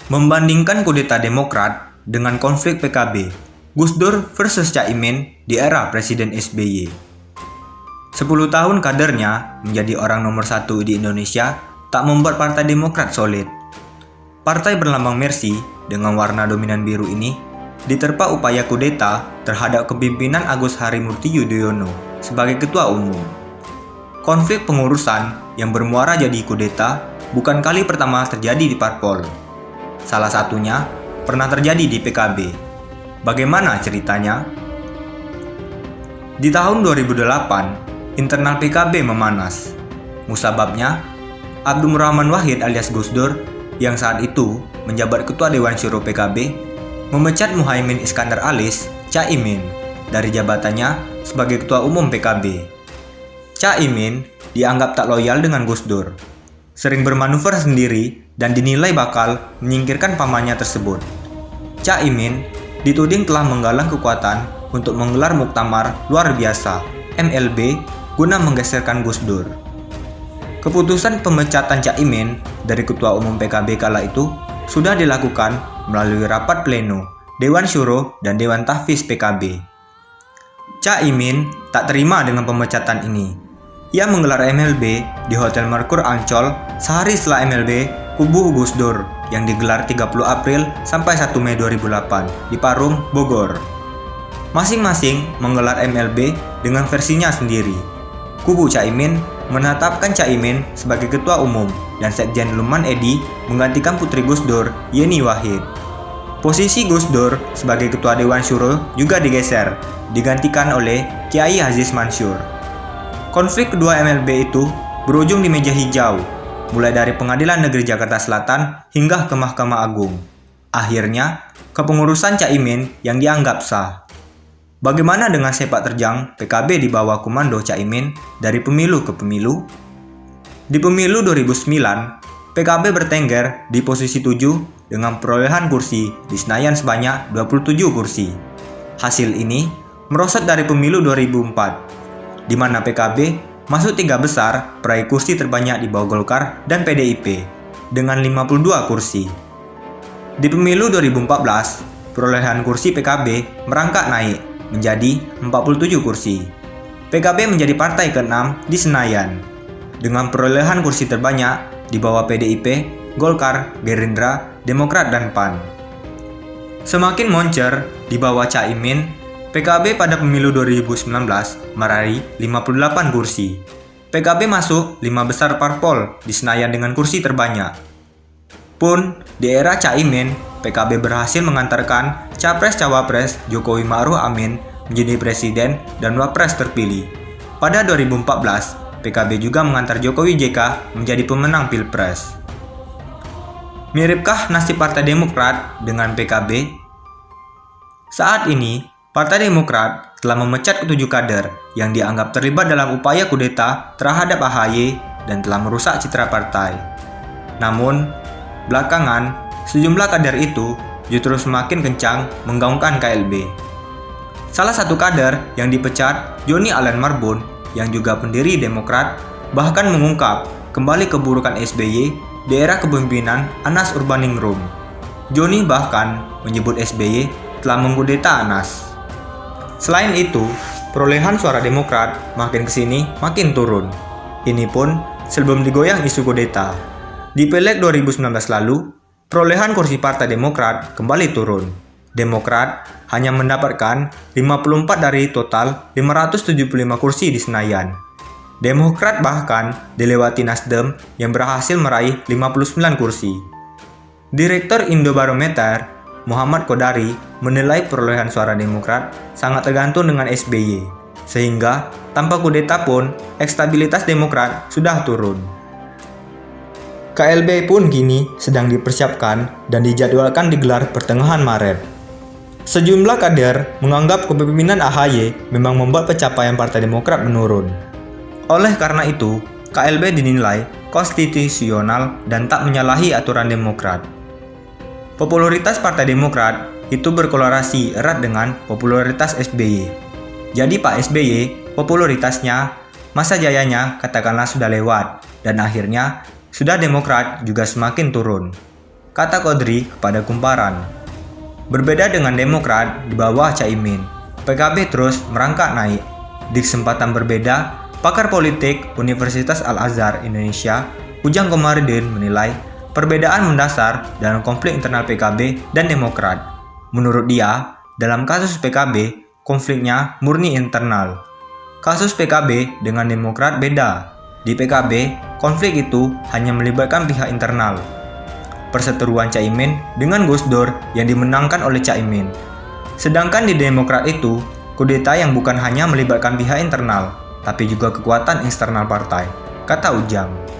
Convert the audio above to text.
Membandingkan kudeta Demokrat dengan konflik PKB, Gus Dur versus Caimin di era Presiden SBY. 10 tahun kadernya menjadi orang nomor 1 di Indonesia tak membuat Partai Demokrat solid. Partai berlambang Mercy dengan warna dominan biru ini diterpa upaya kudeta terhadap kepemimpinan Agus Harimurti Yudhoyono sebagai ketua umum. Konflik pengurusan yang bermuara jadi kudeta bukan kali pertama terjadi di parpol. Salah satunya pernah terjadi di PKB. Bagaimana ceritanya? Di tahun 2008, internal PKB memanas. Musababnya, Abdul Rahman Wahid alias Gus Dur yang saat itu menjabat Ketua Dewan Syuro PKB memecat Muhaimin Iskandar alias Caimin dari jabatannya sebagai Ketua Umum PKB. Caimin dianggap tak loyal dengan Gus Dur, sering bermanuver sendiri dan dinilai bakal menyingkirkan pamannya tersebut. Caimin dituding telah menggalang kekuatan untuk menggelar muktamar luar biasa MLB guna menggeserkan Gus Dur. Keputusan pemecatan Caimin dari Ketua Umum PKB kala itu sudah dilakukan melalui rapat pleno Dewan Syuro dan Dewan Tahfiz PKB. Caimin tak terima dengan pemecatan ini. Ia menggelar MLB di Hotel Merkur Ancol sehari setelah MLB Kubu Gus Dur yang digelar 30 April sampai 1 Mei 2008 di Parung, Bogor. Masing-masing menggelar MLB dengan versinya sendiri. Kubu Caimin menetapkan Caimin sebagai Ketua Umum dan Sekjen Luman Edi menggantikan putri Gus Dur, Yeni Wahid. Posisi Gus Dur sebagai Ketua Dewan Syuro juga digeser, digantikan oleh Kiai Aziz Mansur. Konflik kedua MLB itu berujung di meja hijau, mulai dari Pengadilan Negeri Jakarta Selatan hingga ke Mahkamah Agung. Akhirnya, kepengurusan Caimin yang dianggap sah. Bagaimana dengan sepak terjang PKB di bawah komando Caimin dari pemilu ke pemilu? Di pemilu 2009, PKB bertengger di posisi 7 dengan perolehan kursi di Senayan sebanyak 27 kursi. Hasil ini merosot dari pemilu 2004, di mana PKB masuk 3 besar peraih kursi terbanyak di bawah Golkar dan PDIP dengan 52 kursi. Di pemilu 2014, perolehan kursi PKB merangkak naik menjadi 47 kursi. PKB menjadi partai ke-6 di Senayan dengan perolehan kursi terbanyak di bawah PDIP, Golkar, Gerindra, Demokrat, dan PAN. Semakin moncer di bawah Caimin, PKB pada pemilu 2019 meraih 58 kursi. PKB masuk 5 besar parpol di Senayan dengan kursi terbanyak. Pun, di era Caimin, PKB berhasil mengantarkan Capres-Cawapres Jokowi Ma'ruf Amin menjadi presiden dan wapres terpilih. Pada 2014, PKB juga mengantar Jokowi JK menjadi pemenang Pilpres. Miripkah nasib Partai Demokrat dengan PKB? Saat ini, Partai Demokrat telah memecat ke-7 kader yang dianggap terlibat dalam upaya kudeta terhadap AHY dan telah merusak citra partai. Namun, belakangan, sejumlah kader itu justru semakin kencang menggaungkan KLB. Salah satu kader yang dipecat, Joni Allen Marbun, yang juga pendiri Demokrat, bahkan mengungkap kembali keburukan SBY di era kepemimpinan Anas Urbaningrum. Joni bahkan menyebut SBY telah mengkudeta Anas. Selain itu, perolehan suara Demokrat makin kesini makin turun. Ini pun sebelum digoyang isu kudeta. Di Pileg 2019 lalu, perolehan kursi Partai Demokrat kembali turun. Demokrat hanya mendapatkan 54 dari total 575 kursi di Senayan. Demokrat bahkan dilewati Nasdem yang berhasil meraih 59 kursi. Direktur Indobarometer Muhammad Kodari menilai perolehan suara Demokrat sangat tergantung dengan SBY, sehingga tanpa kudeta pun elektabilitas Demokrat sudah turun. KLB pun kini sedang dipersiapkan dan dijadwalkan digelar pertengahan Maret. Sejumlah kader menganggap kepemimpinan AHY memang membuat pencapaian Partai Demokrat menurun. Oleh karena itu, KLB dinilai konstitusional dan tak menyalahi aturan Demokrat. Popularitas Partai Demokrat itu berkorelasi erat dengan popularitas SBY. Jadi Pak SBY, popularitasnya, masa jayanya katakanlah sudah lewat, dan akhirnya sudah Demokrat juga semakin turun. kata Kodri kepada Kumparan. Berbeda dengan Demokrat di bawah Caimin, PKB terus merangkak naik. Di kesempatan berbeda, pakar politik Universitas Al-Azhar Indonesia, Ujang Komarudin menilai perbedaan mendasar dalam konflik internal PKB dan Demokrat. Menurut dia, dalam kasus PKB, konfliknya murni internal. Kasus PKB dengan Demokrat beda. Di PKB, konflik itu hanya melibatkan pihak internal. Perseteruan Caimin dengan Gus Dur yang dimenangkan oleh Caimin. Sedangkan di Demokrat itu, kudeta yang bukan hanya melibatkan pihak internal, tapi juga kekuatan eksternal partai, kata Ujang.